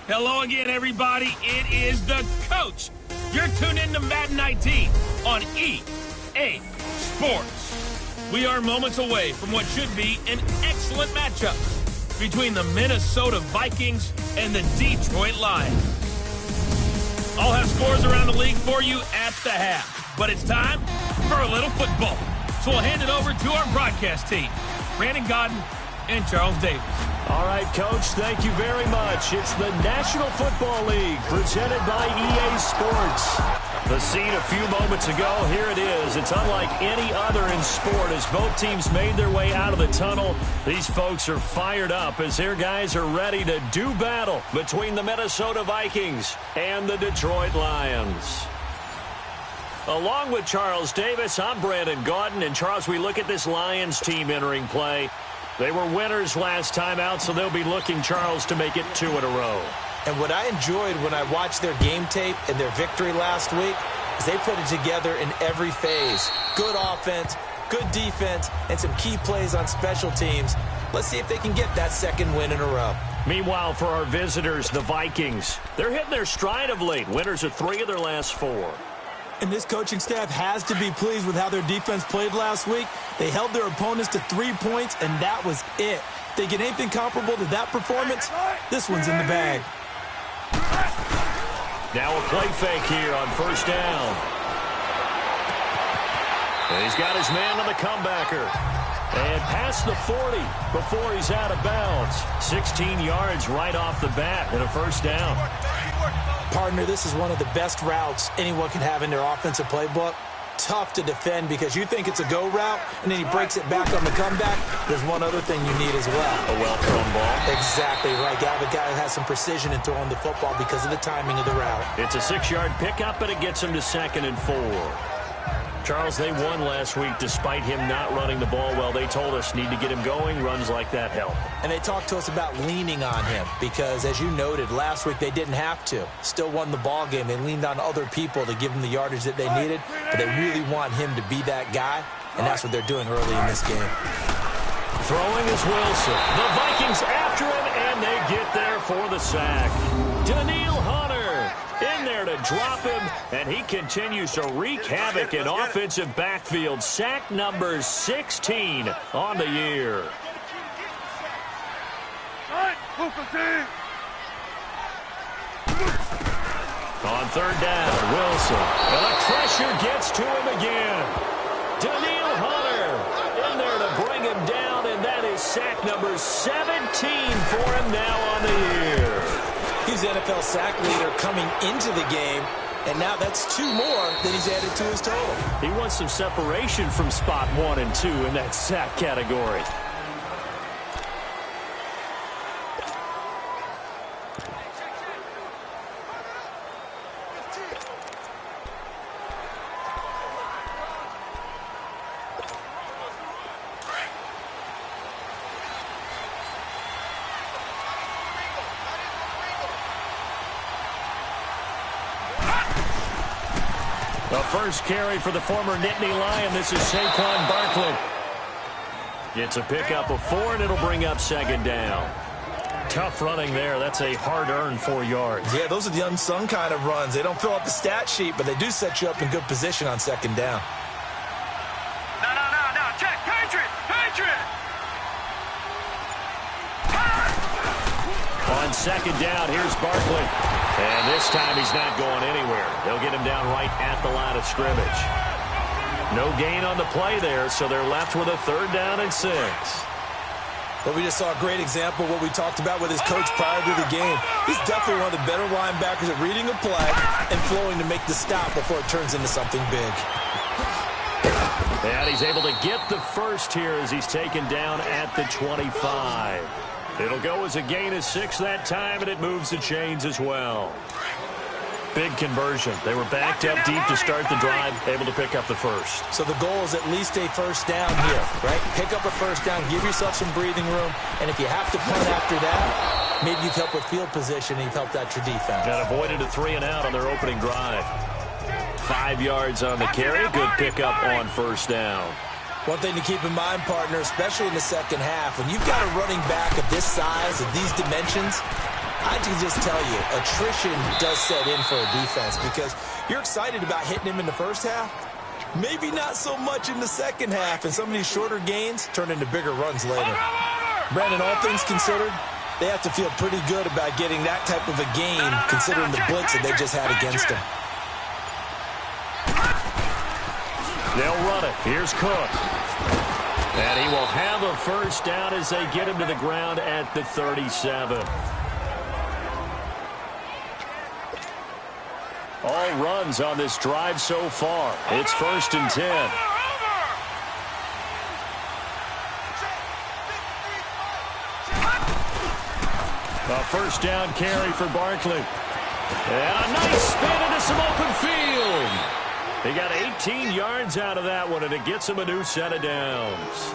Hello again, everybody. It is the coach. You're tuned in to Madden 19 on EA Sports. We are moments away from what should be an excellent matchup between the Minnesota Vikings and the Detroit Lions. I'll have scores around the league for you at the half, but it's time for a little football. So we'll hand it over to our broadcast team, Brandon Godden and Charles Davis. All right, Coach, thank you very much. It's the National Football League presented by EA Sports. The scene a few moments ago, here it is. It's unlike any other in sport as both teams made their way out of the tunnel. These folks are fired up as their guys are ready to do battle between the Minnesota Vikings and the Detroit Lions. Along with Charles Davis, I'm Brandon Gaudin. And Charles, we look at this Lions team entering play. They were winners last time out, so they'll be looking, Charles, to make it 2 in a row. And what I enjoyed when I watched their game tape and their victory last week is they put it together in every phase. Good offense, good defense, and some key plays on special teams. Let's see if they can get that second win in a row. Meanwhile, for our visitors, the Vikings, they're hitting their stride of late. Winners of 3 of their last 4. And this coaching staff has to be pleased with how their defense played last week. They held their opponents to 3 points, and that was it. If they get anything comparable to that performance, this one's in the bag. Now a play fake here on first down. And he's got his man on the comebacker. And past the 40 before he's out of bounds. 16 yards right off the bat and a first down. Partner, this is one of the best routes anyone can have in their offensive playbook. Tough to defend because you think it's a go route, and then he breaks it back on the comeback. There's one other thing you need as well. A well-thrown ball. Exactly right. Got a guy who has some precision in throwing the football because of the timing of the route. It's a 6-yard pickup, but it gets him to 2nd and 4. Charles, they won last week despite him not running the ball well. They told us need to get him going. Runs like that help. And they talked to us about leaning on him because, as you noted, last week they didn't have to. Still won the ball game. They leaned on other people to give them the yardage that they needed, but they really want him to be that guy, and that's what they're doing early in this game. Throwing is Wilson. The Vikings after him, and they get there for the sack. Daniil Hunter in there to drop him, and he continues to wreak havoc in offensive backfield. Sack number 16 on the year. On third down, Wilson. And the pressure gets to him again. Daniil Hunter in there to bring him down, and that is sack number 17 for him now on the year. He's NFL sack leader coming into the game, and now that's 2 more that he's added to his total. He wants some separation from spot 1 and 2 in that sack category. The first carry for the former Nittany Lion. This is Saquon Barkley. It's a pickup of 4, and it'll bring up 2nd down. Tough running there. That's a hard-earned 4 yards. Yeah, those are the unsung kind of runs. They don't fill up the stat sheet, but they do set you up in good position on 2nd down. No. Check. Patriot. On 2nd down, here's Barkley. And this time he's not going anywhere. They'll get him down right at the line of scrimmage. No gain on the play there, so they're left with a 3rd down and 6. But we just saw a great example of what we talked about with his coach prior to the game. He's definitely one of the better linebackers at reading a play and flowing to make the stop before it turns into something big. And he's able to get the first here as he's taken down at the 25. It'll go as a gain of 6 that time, and it moves the chains as well. Big conversion. They were backed up deep to start the drive, able to pick up the first. So the goal is at least a first down here, right? Pick up a first down, give yourself some breathing room, and if you have to punt after that, maybe you've helped with field position and you've helped out your defense. And avoided a 3 and out on their opening drive. 5 yards on the carry. Good pickup on first down. One thing to keep in mind, partner, especially in the second half, when you've got a running back of this size, of these dimensions, I can just tell you, attrition does set in for a defense because you're excited about hitting him in the first half. Maybe not so much in the second half, and some of these shorter gains turn into bigger runs later. Brandon, all things considered, they have to feel pretty good about getting that type of a game considering the blitz that they just had against them. They'll run it. Here's Cook. And he will have a first down as they get him to the ground at the 37. All runs on this drive so far. It's 1st and 10. A first down carry for Barkley. And a nice spin into some open field. They got 18 yards out of that one, and it gets him a new set of downs.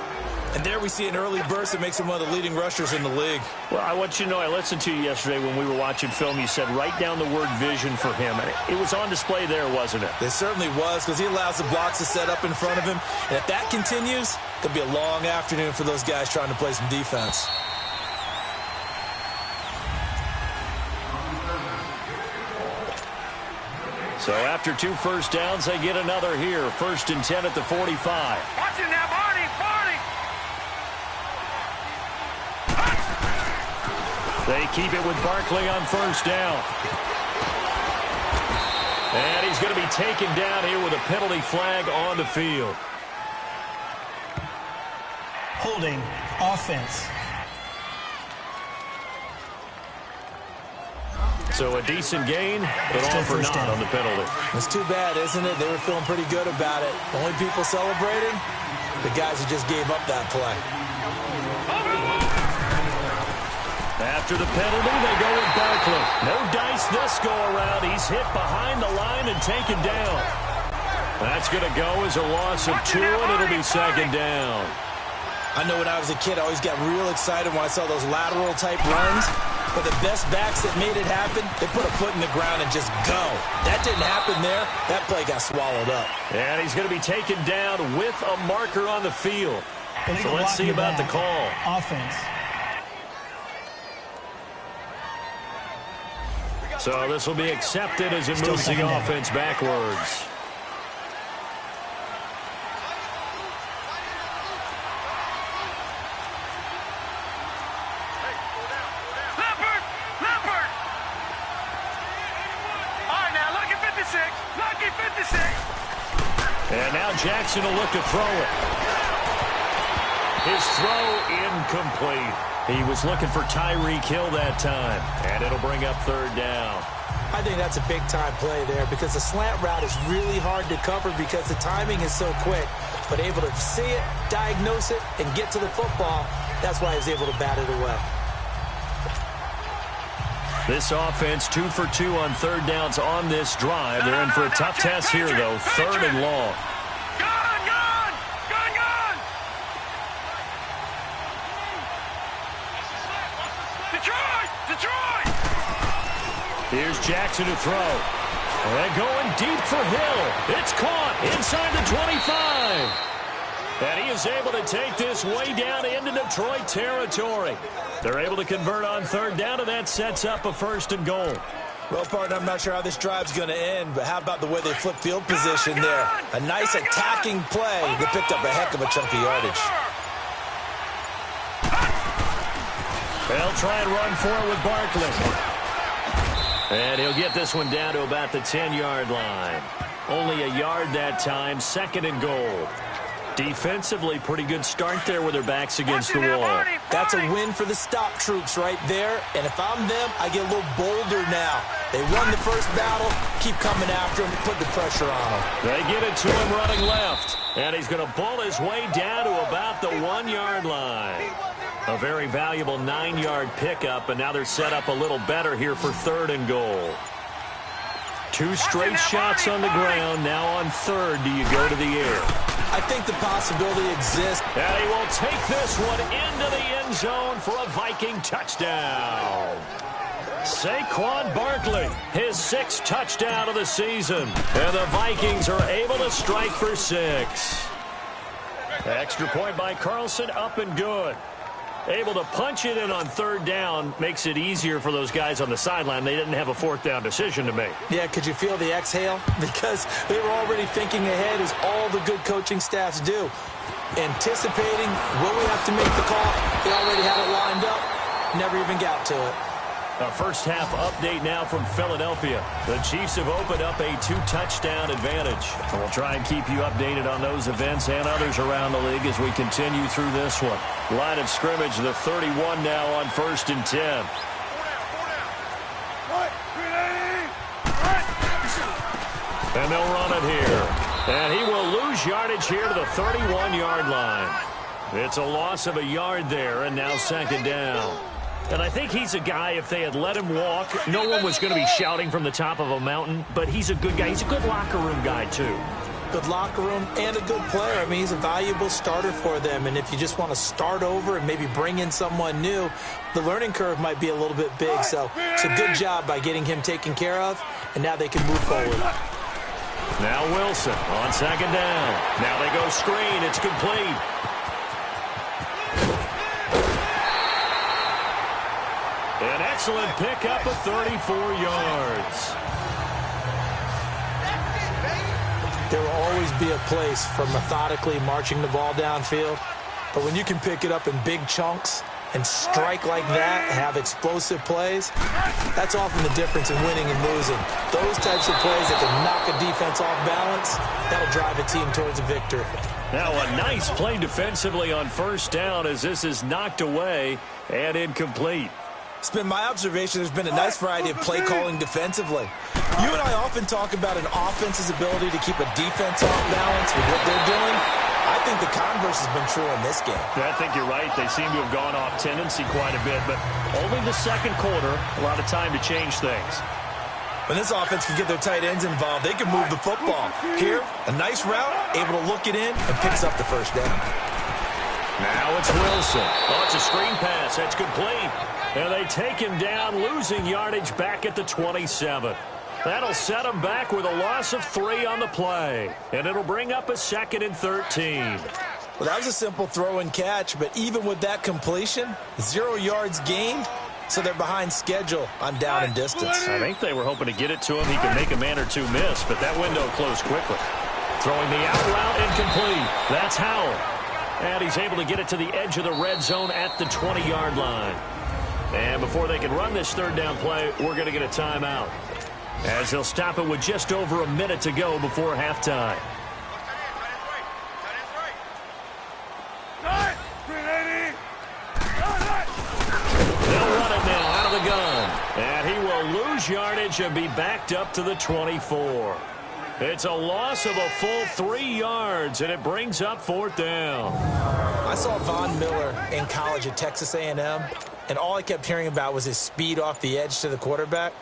And there we see an early burst that makes him one of the leading rushers in the league. Well, I want you to know, I listened to you yesterday when we were watching film. You said write down the word vision for him. And it was on display there, wasn't it? It certainly was, because he allows the blocks to set up in front of him. And if that continues, it could be a long afternoon for those guys trying to play some defense. So after 2 first downs, they get another here. 1st and 10 at the 45. Watch it now, Barney! They keep it with Barkley on first down. And he's going to be taken down here with a penalty flag on the field. Holding offense. So a decent gain, but all for naught on the penalty. It's too bad, isn't it? They were feeling pretty good about it. The only people celebrating, the guys who just gave up that play. After the penalty, they go with Barkley. No dice this go around. He's hit behind the line and taken down. That's going to go as a loss of 2, and it'll be 2nd down. I know when I was a kid, I always got real excited when I saw those lateral-type runs. But the best backs that made it happen, they put a foot in the ground and just go. That didn't happen there. That play got swallowed up. And he's going to be taken down with a marker on the field. So let's see about the call. Offense. So this will be accepted as it moves the offense backwards. And now Jackson will look to throw it. His throw incomplete. He was looking for Tyreek Hill that time. And it'll bring up 3rd down. I think that's a big-time play there because the slant route is really hard to cover because the timing is so quick. But able to see it, diagnose it, and get to the football, that's why he was able to bat it away. This offense 2 for 2 on 3rd downs on this drive. They're in for a tough test here, though. 3rd and long. Detroit! Here's Jackson to throw. And going deep for Hill. It's caught inside the 25. And he is able to take this way down into Detroit territory. They're able to convert on 3rd down, and that sets up a 1st and goal. Well, partner, I'm not sure how this drive's going to end, but how about the way they flip field position there? A nice attacking play that picked up a heck of a chunk of yardage. They'll try and run for it with Barkley. And he'll get this one down to about the 10-yard line. Only a yard that time, 2nd and goal. Defensively, pretty good start there with their backs against the wall. That's a win for the stop troops right there. And if I'm them, I get a little bolder now. They won the first battle. Keep coming after him. Put the pressure on him. They get it to him running left. And he's going to bull his way down to about the 1-yard line. A very valuable 9-yard pickup. And now they're set up a little better here for 3rd and goal. 2 straight shots on the ground. Now on 3rd, do you go to the air? I think the possibility exists. And he will take this one into the end zone for a Viking touchdown. Saquon Barkley, his 6th touchdown of the season. And the Vikings are able to strike for 6. Extra point by Carlson, up and good. Able to punch it in on third down makes it easier for those guys on the sideline. They didn't have a fourth down decision to make. Yeah, could you feel the exhale? Because they were already thinking ahead, as all the good coaching staffs do. Anticipating, will we have to make the call? They already had it lined up. Never even got to it. A first half update now from Philadelphia. The Chiefs have opened up a 2-touchdown advantage. And we'll try and keep you updated on those events and others around the league as we continue through this one. Line of scrimmage, the 31 now on 1st and 10. And they'll run it here. And he will lose yardage here to the 31-yard line. It's a loss of a yard there, and now 2nd down. And I think he's a guy, if they had let him walk, no one was going to be shouting from the top of a mountain. But he's a good guy. He's a good locker room guy, too. Good locker room and a good player. I mean, he's a valuable starter for them. And if you just want to start over and maybe bring in someone new, the learning curve might be a little bit big. So it's a good job by getting him taken care of. And now they can move forward. Now Wilson on 2nd down. Now they go screen. It's complete. An excellent pickup of 34 yards. There will always be a place for methodically marching the ball downfield. But when you can pick it up in big chunks and strike like that, have explosive plays, that's often the difference in winning and losing. Those types of plays that can knock a defense off balance, that'll drive a team towards a victory. Now a nice play defensively on 1st down as this is knocked away and incomplete. It's been my observation there's been a nice variety of play calling defensively. You and I often talk about an offense's ability to keep a defense off balance with what they're doing. I think the converse has been true in this game. I think you're right. They seem to have gone off tendency quite a bit, but only the 2nd quarter, a lot of time to change things. When this offense can get their tight ends involved, they can move the football. Here, a nice route, able to look it in, and picks up the 1st down. Now it's Wilson. Oh, it's a screen pass. That's complete. And they take him down, losing yardage back at the 27. That'll set him back with a loss of 3 on the play. And it'll bring up a 2nd and 13. Well, that was a simple throw and catch, but even with that completion, 0 yards gained, so they're behind schedule on down and distance. I think they were hoping to get it to him. He could make a man or two miss, but that window closed quickly. Throwing the out route incomplete. That's Howell. And he's able to get it to the edge of the red zone at the 20-yard line. And before they can run this 3rd down play, we're going to get a timeout, as they'll stop it with just over a minute to go before halftime. They'll run it now out of the gun. And he will lose yardage and be backed up to the 24. It's a loss of a full 3 yards, and it brings up 4th down. I saw Von Miller in college at Texas A&M, and all I kept hearing about was his speed off the edge to the quarterback.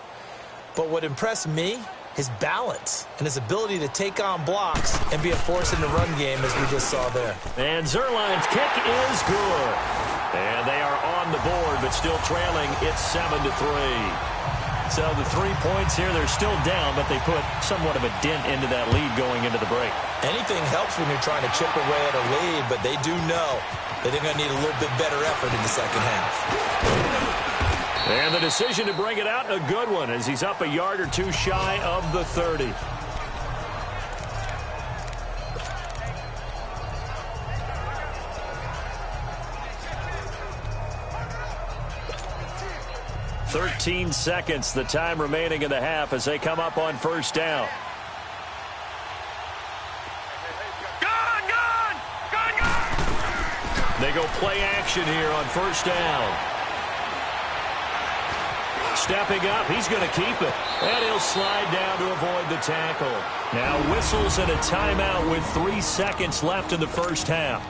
But what impressed me, his balance and his ability to take on blocks and be a force in the run game, as we just saw there. And Zerline's kick is good. And they are on the board, but still trailing. It's 7-3. So the 3 points here, they're still down, but they put somewhat of a dent into that lead going into the break. Anything helps when you're trying to chip away at a lead, but they do know that they're going to need a little bit better effort in the 2nd half. And the decision to bring it out, a good one, as he's up a yard or two shy of the 30. "13 seconds, the time remaining in the half as they come up on 1st down. They go play action here on 1st down. Stepping up, he's going to keep it. And he'll slide down to avoid the tackle. Now whistles and a timeout with 3 seconds left in the 1st half.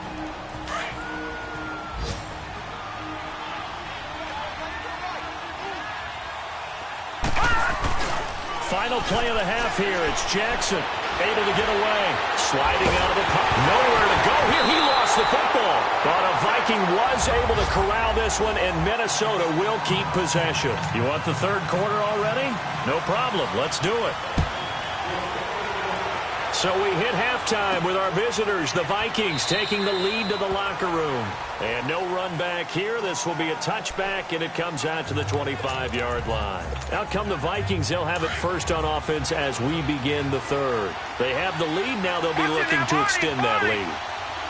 Final play of the half here. It's Jackson able to get away. Sliding out of the pocket. Nowhere to go here. He lost the football. But a Viking was able to corral this one, and Minnesota will keep possession. You want the 3rd quarter already? No problem. Let's do it. So we hit halftime with our visitors, the Vikings, taking the lead to the locker room. And no run back here. This will be a touchback, and it comes out to the 25-yard line. Out come the Vikings. They'll have it first on offense as we begin the third. They have the lead. Now they'll be looking to extend that lead.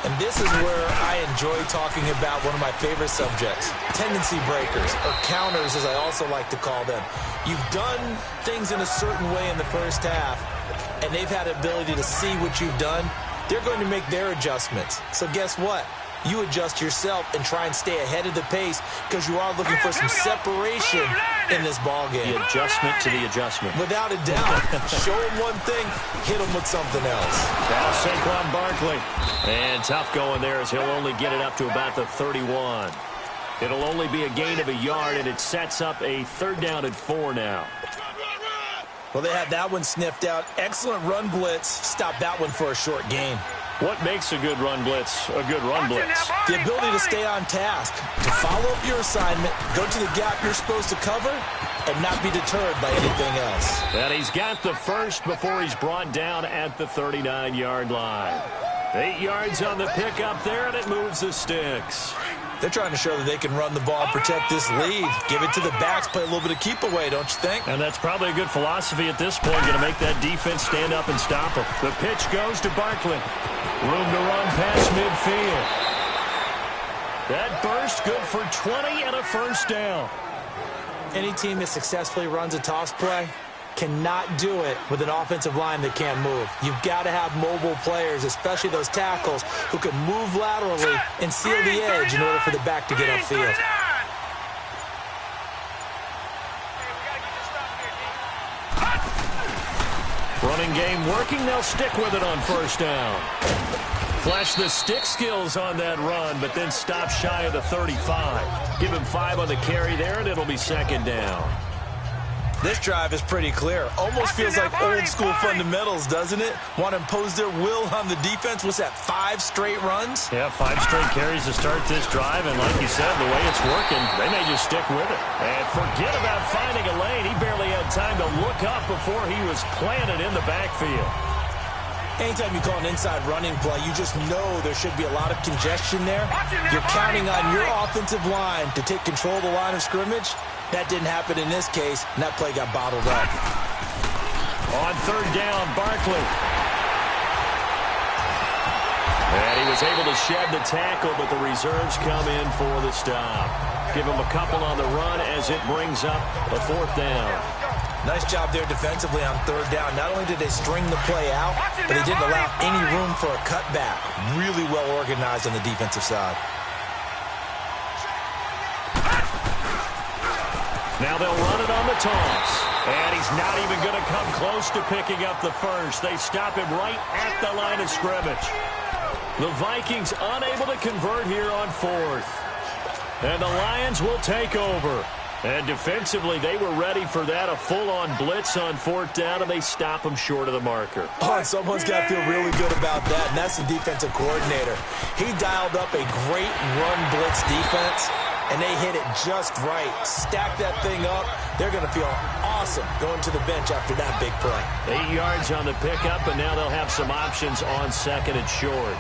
And this is where I enjoy talking about one of my favorite subjects, tendency breakers, or counters as I also like to call them. You've done things in a certain way in the first half, and they've had the ability to see what you've done. They're going to make their adjustments. So guess what? You adjust yourself and try and stay ahead of the pace because you are looking for some separation in this ball game. The adjustment to the adjustment. Without a doubt. Show them one thing, hit them with something else. Now Saquon Barkley. And tough going there as he'll only get it up to about the 31. It'll only be a gain of a yard, and it sets up a 3rd down and 4 now. Well, they had that one sniffed out. Excellent run blitz. Stop that one for a short gain. What makes a good run blitz a good run blitz? The ability to stay on task, to follow up your assignment, go to the gap you're supposed to cover, and not be deterred by anything else. And he's got the first before he's brought down at the 39-yard line. 8 yards on the pickup there, and it moves the sticks. They're trying to show that they can run the ball and protect this lead. Give it to the backs, play a little bit of keep away, don't you think? And that's probably a good philosophy at this point, going to make that defense stand up and stop them. The pitch goes to Barkley. Room to run past midfield. That burst good for 20 and a first down. Any team that successfully runs a toss play cannot do it with an offensive line that can't move. You've got to have mobile players, especially those tackles, who can move laterally and seal the edge in order for the back to get upfield. Running game working. They'll stick with it on first down. Flash the stick skills on that run, but then stop shy of the 35. Give him 5 on the carry there, and it'll be 2nd down. This drive is pretty clear. Almost feels like old school fundamentals, doesn't it? Want to impose their will on the defense. What's that, 5 straight runs? Yeah, 5 straight carries to start this drive, and like you said, the way it's working, they may just stick with it. And forget about finding a lane. He barely had time to look up before he was planted in the backfield. Anytime you call an inside running play, you just know there should be a lot of congestion there. You're counting on your offensive line to take control of the line of scrimmage. That didn't happen in this case, and that play got bottled up. On 3rd down, Barkley. And he was able to shed the tackle, but the reserves come in for the stop. Give him a couple on the run as it brings up a 4th down. Nice job there defensively on 3rd down. Not only did they string the play out, but they didn't allow any room for a cutback. Really well organized on the defensive side. Now they'll run it on the toss. And he's not even going to come close to picking up the first. They stop him right at the line of scrimmage. The Vikings unable to convert here on 4th. And the Lions will take over. And defensively, they were ready for that, a full-on blitz on 4th down, and they stop him short of the marker. Oh, and someone's got to feel really good about that, and that's the defensive coordinator. He dialed up a great run blitz defense, and they hit it just right. Stack that thing up. They're going to feel awesome going to the bench after that big play. 8 yards on the pickup, and now they'll have some options on 2nd and short.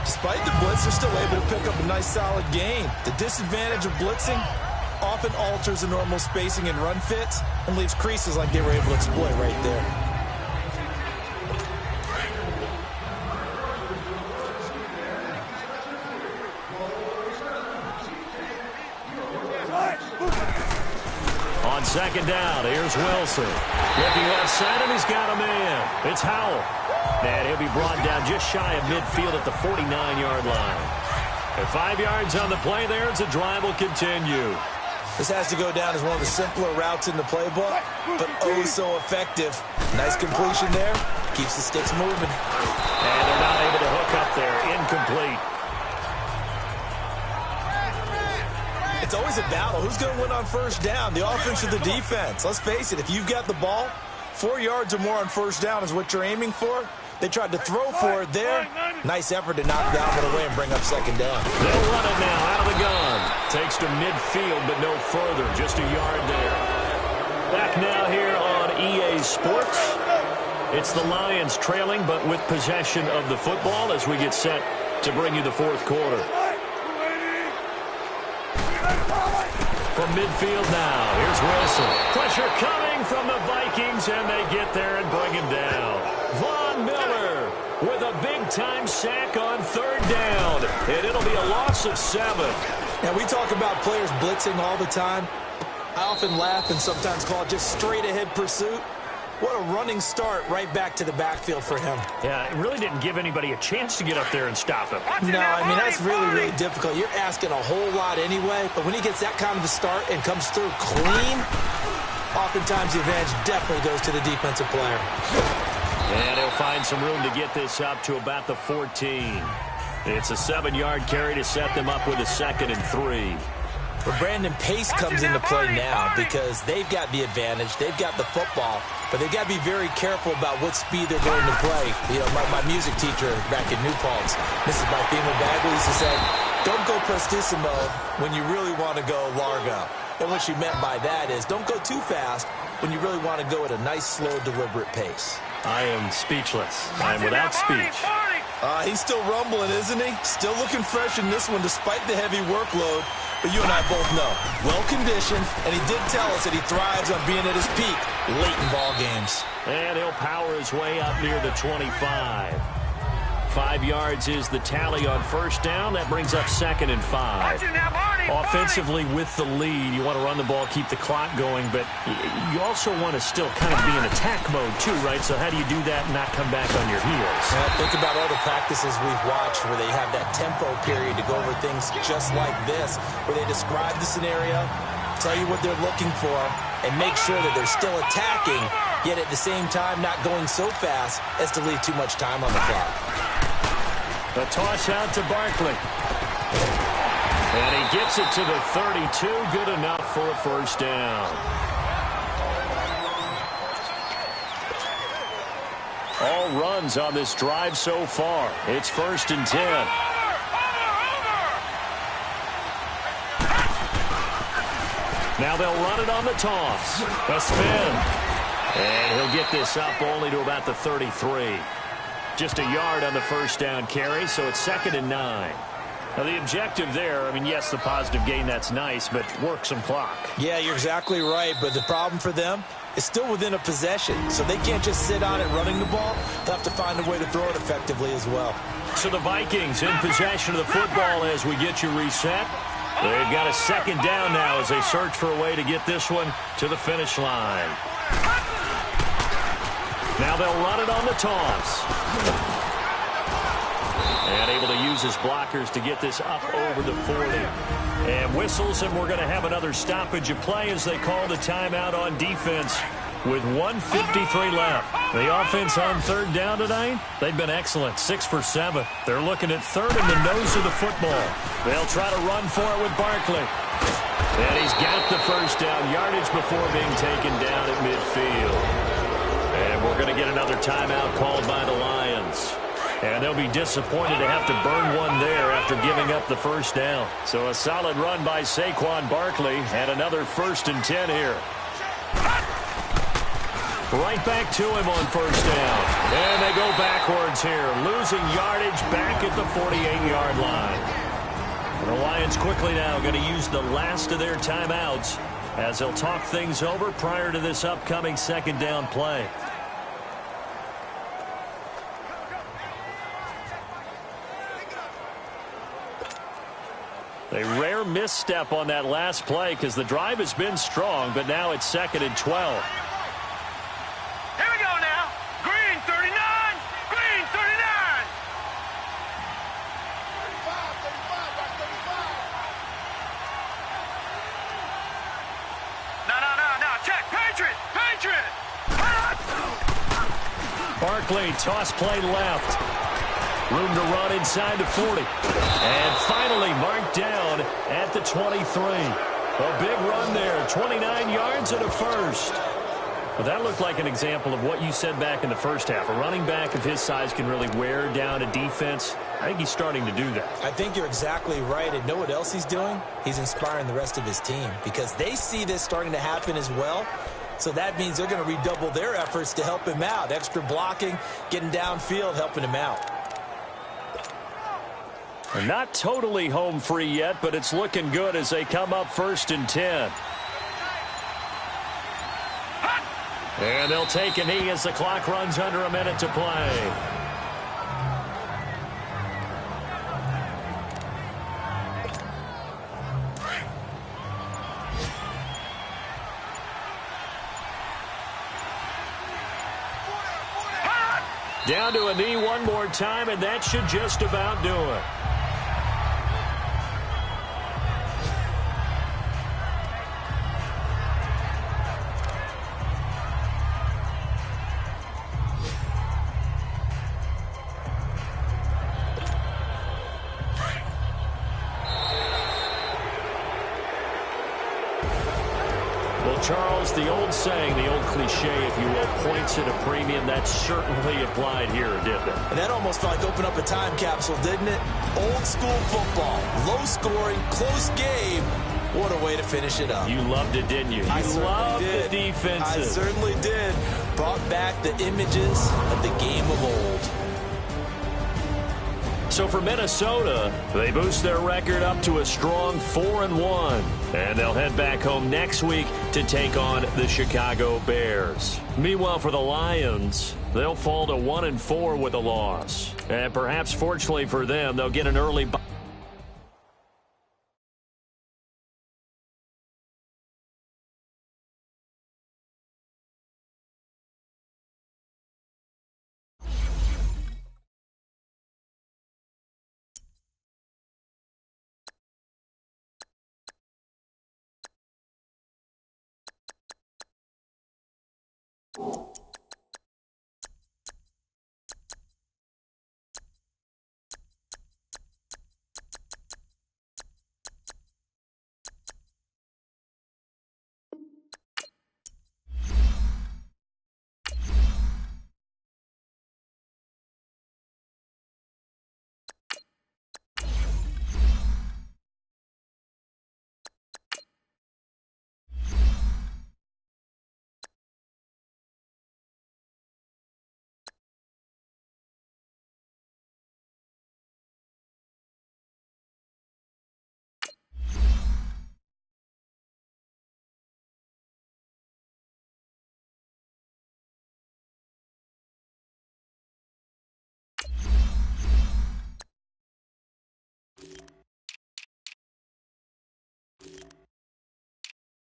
Despite the blitz, they're still able to pick up a nice, solid gain. The disadvantage of blitzing often alters the normal spacing and run fits and leaves creases like they were able to exploit right there. On 2nd down, here's Wilson. Looking left side, and he's got a man. It's Howell. And he'll be brought down just shy of midfield at the 49-yard line. And 5 yards on the play there as the drive will continue. This has to go down as one of the simpler routes in the playbook, but oh so effective. Nice completion there. Keeps the sticks moving. And they're not able to hook up there. Incomplete. It's always a battle. Who's going to win on 1st down? The offense or the defense? Let's face it, if you've got the ball, 4 yards or more on 1st down is what you're aiming for. They tried to throw for it there. Nice effort to knock that one away and bring up 2nd down. They'll run it now out of the gun. Takes to midfield, but no further. Just a yard there. Back now here on EA Sports. It's the Lions trailing, but with possession of the football as we get set to bring you the fourth quarter. From midfield now, here's Wilson. Pressure coming from the Vikings, and they get there and bring him down. Von Miller with a big-time sack on third down, and it'll be a loss of 7. Now, we talk about players blitzing all the time. I often laugh and sometimes call it just straight-ahead pursuit. What a running start right back to the backfield for him. Yeah, it really didn't give anybody a chance to get up there and stop him. No, I mean, that's really difficult. You're asking a whole lot anyway, but when he gets that kind of a start and comes through clean, oftentimes the advantage definitely goes to the defensive player. And he'll find some room to get this up to about the 14. It's a 7-yard carry to set them up with a 2nd and 3. But Brandon, pace comes into play now because they've got the advantage. They've got the football, but they've got to be very careful about what speed they're going to play. You know, my music teacher back in New Paltz, Mrs. Barthema Bagley, used to say, don't go prestissimo when you really want to go largo. And what she meant by that is don't go too fast when you really want to go at a nice, slow, deliberate pace. I am speechless. I am without speech. He's still rumbling, isn't he? Still looking fresh in this one despite the heavy workload. But you and I both know, well-conditioned, and he did tell us that he thrives on being at his peak late in ball games. And he'll power his way up near the 25. 5 yards is the tally on first down. That brings up 2nd and 5. Offensively with the lead, you want to run the ball, keep the clock going, but you also want to still kind of be in attack mode too, right? So how do you do that and not come back on your heels? Think about all the practices we've watched where they have that tempo period to go over things just like this, where they describe the scenario, tell you what they're looking for, and make sure that they're still attacking, yet at the same time not going so fast as to leave too much time on the clock. A toss out to Barkley. And he gets it to the 32. Good enough for a first down. All runs on this drive so far. It's 1st and 10. Now they'll run it on the toss. A spin. And he'll get this up only to about the 33. Just a yard on the first down carry, so it's 2nd and 9. Now, the objective there, I mean, yes, the positive gain, that's nice, but work some clock. Yeah, you're exactly right, but the problem for them is still within a possession, so they can't just sit on it running the ball. They'll have to find a way to throw it effectively as well. So the Vikings in possession of the football as we get you reset. They've got a 2nd down now as they search for a way to get this one to the finish line. Now they'll run it on the toss. And able to use his blockers to get this up over the 40. And whistles, and we're going to have another stoppage of play as they call the timeout on defense with 1:53 left. The offense on third down tonight, they've been excellent, 6 for 7. They're looking at third in the nose of the football. They'll try to run for it with Barkley. And he's got the first down yardage before being taken down at midfield. And we're going to get another timeout called by the Lions. And they'll be disappointed to have to burn one there after giving up the first down. So a solid run by Saquon Barkley and another 1st and 10 here. Right back to him on first down. And they go backwards here, losing yardage back at the 48-yard line. The Lions quickly now going to use the last of their timeouts as they'll talk things over prior to this upcoming 2nd down play. A rare misstep on that last play because the drive has been strong, but now it's 2nd and 12. Here we go now. Green 39. Green 39. 35, No. Check. Patriot. Barkley, toss play left. Room to run inside the 40. And finally marked down at the 23. A big run there, 29 yards and a first. Well, that looked like an example of what you said back in the first half. A running back of his size can really wear down a defense. I think he's starting to do that. I think you're exactly right. And know what else he's doing? He's inspiring the rest of his team because they see this starting to happen as well. So that means they're going to redouble their efforts to help him out. Extra blocking, getting downfield, helping him out. Not totally home free yet, but it's looking good as they come up 1st and 10. And they'll take a knee as the clock runs under a minute to play. Down to a knee one more time, and that should just about do it. Charles, the old saying, the old cliche, if you will, points at a premium. That certainly applied here, didn't it? And that almost felt like opened up a time capsule, didn't it? Old school football, low scoring, close game. What a way to finish it up. You loved it, didn't you? You loved the defenses. I certainly did. Brought back the images of the game of old. So for Minnesota, they boost their record up to a strong 4-1. And they'll head back home next week to take on the Chicago Bears. Meanwhile, for the Lions, they'll fall to 1-4 with a loss. And perhaps fortunately for them, they'll get an early bye.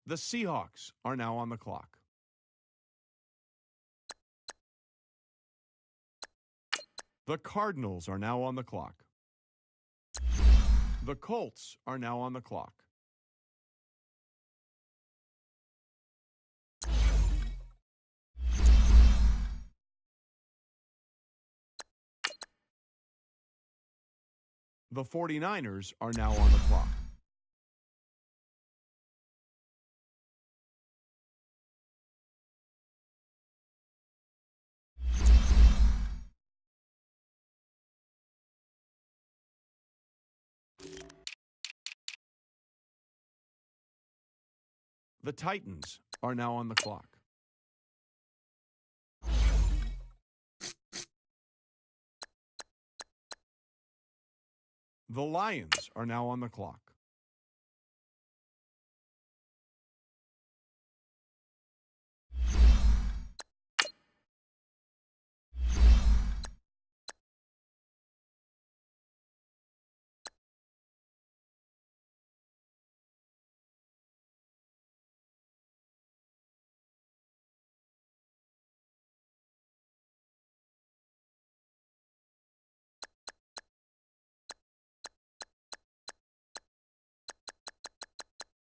The Seahawks are now on the clock. The Cardinals are now on the clock. The Colts are now on the clock. The 49ers are now on the clock. The Titans are now on the clock. The Lions are now on the clock.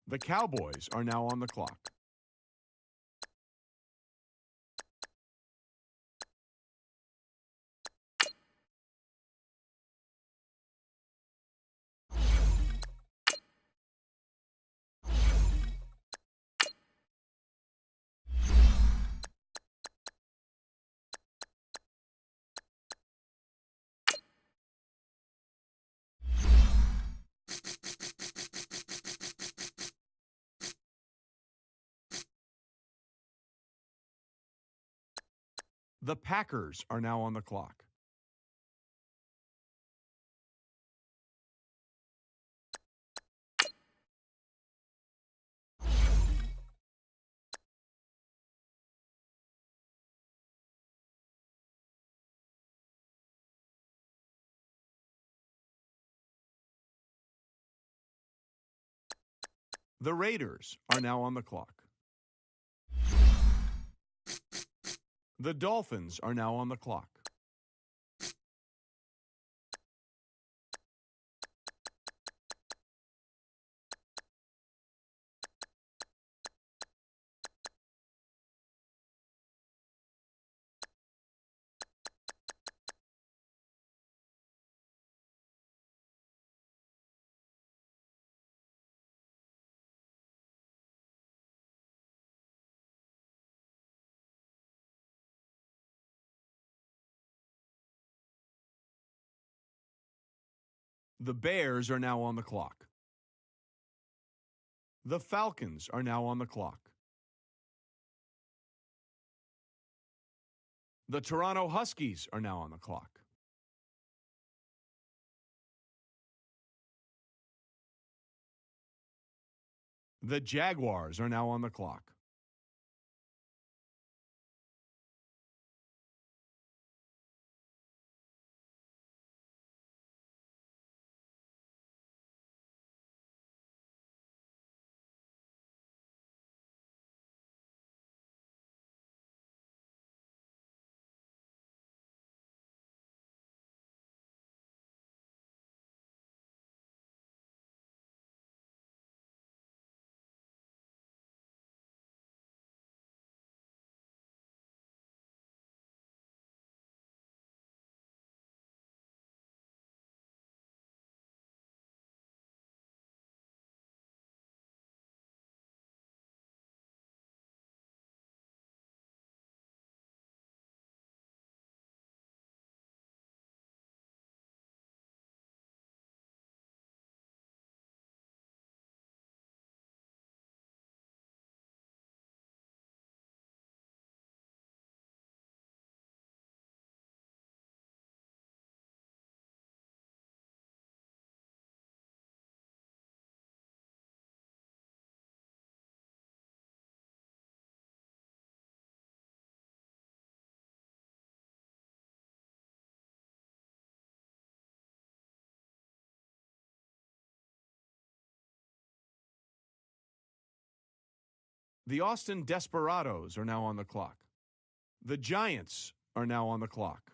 The Cowboys are now on the clock. The Packers are now on the clock. The Raiders are now on the clock. The Dolphins are now on the clock. The Bears are now on the clock. The Falcons are now on the clock. The Toronto Huskies are now on the clock. The Jaguars are now on the clock. The Austin Desperados are now on the clock. The Giants are now on the clock.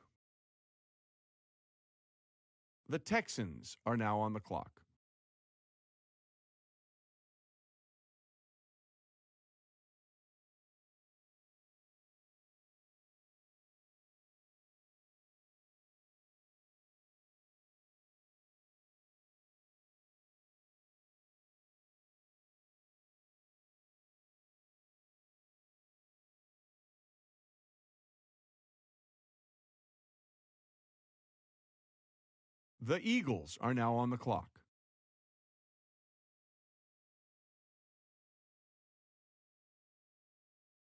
The Texans are now on the clock. The Eagles are now on the clock.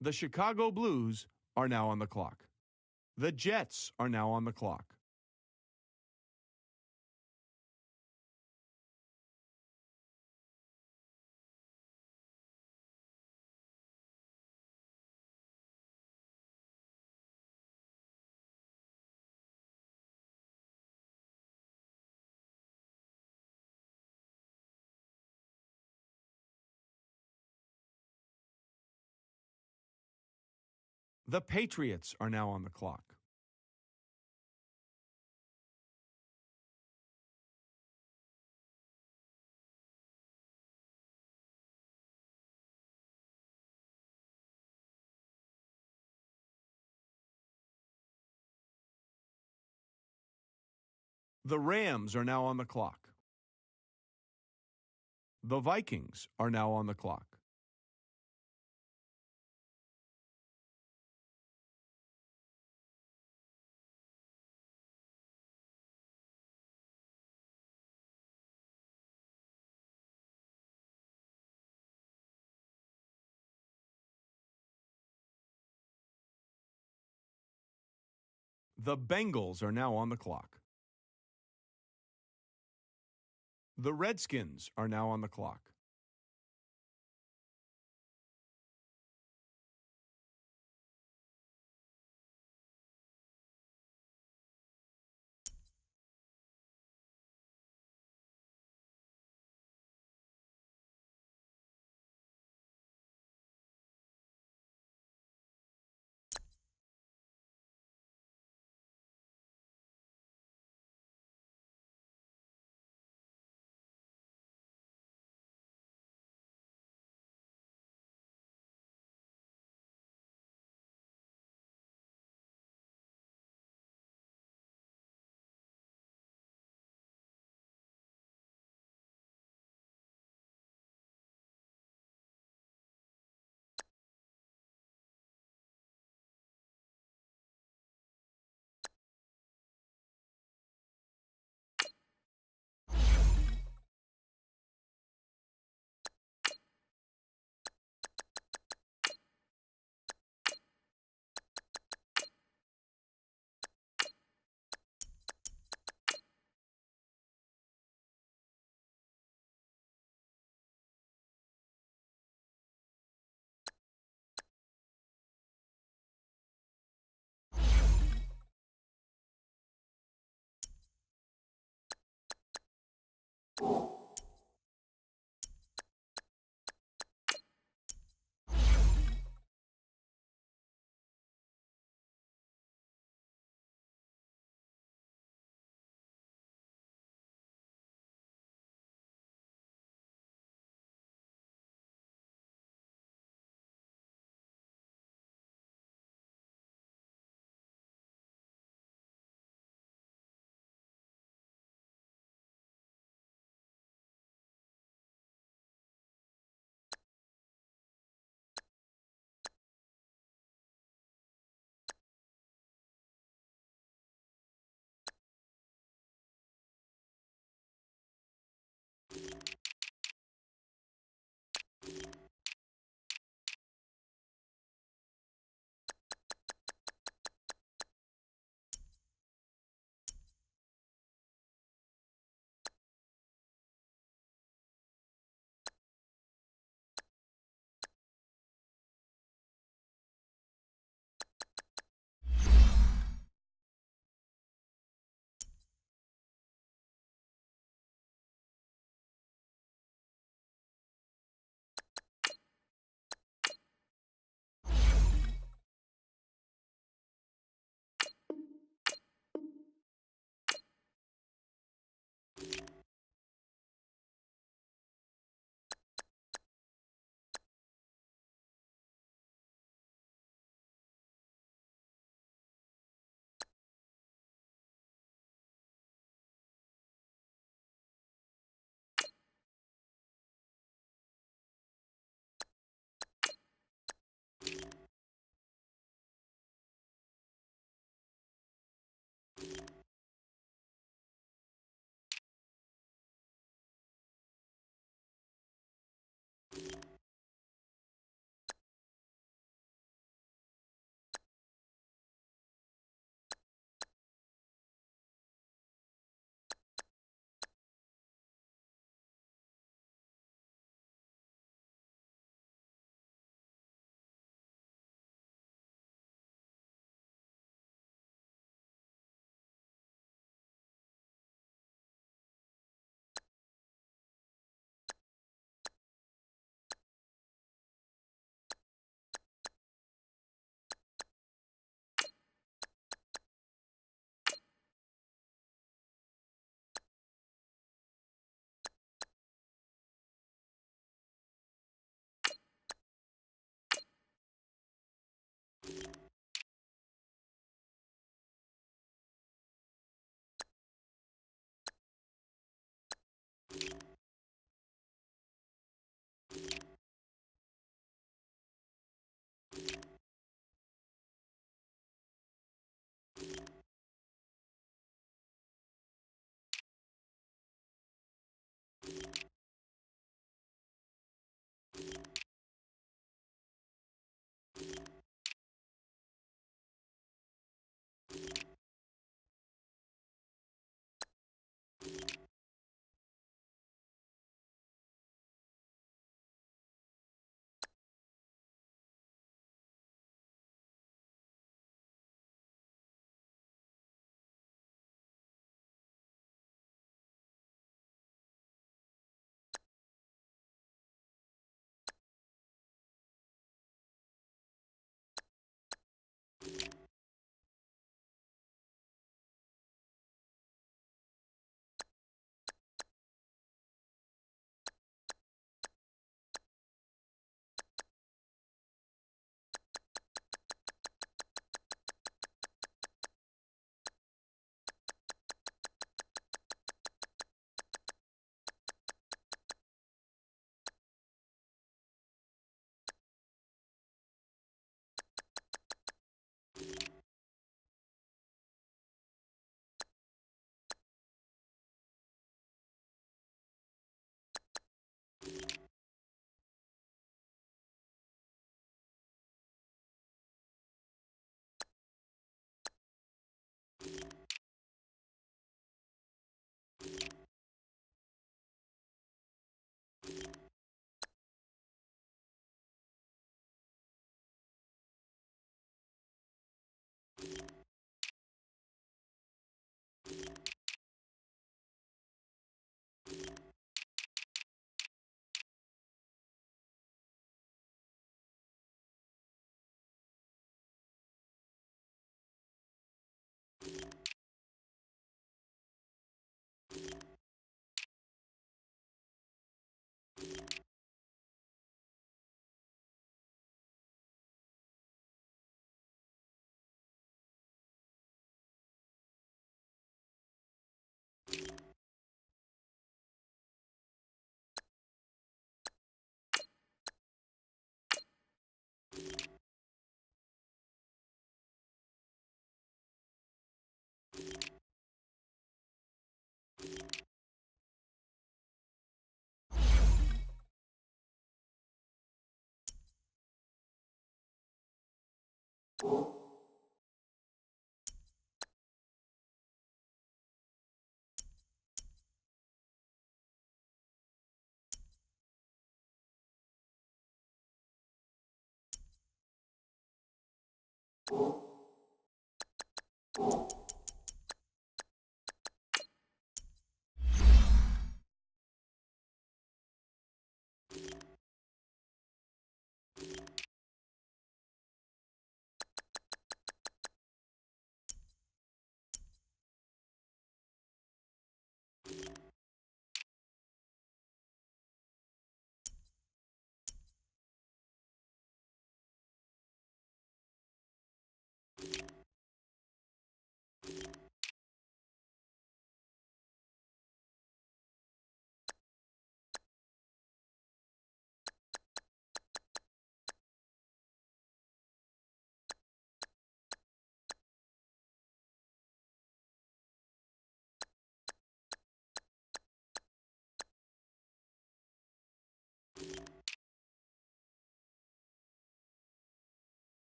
The Chicago Blues are now on the clock. The Jets are now on the clock. The Patriots are now on the clock. The Rams are now on the clock. The Vikings are now on the clock. The Bengals are now on the clock. The Redskins are now on the clock.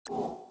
you.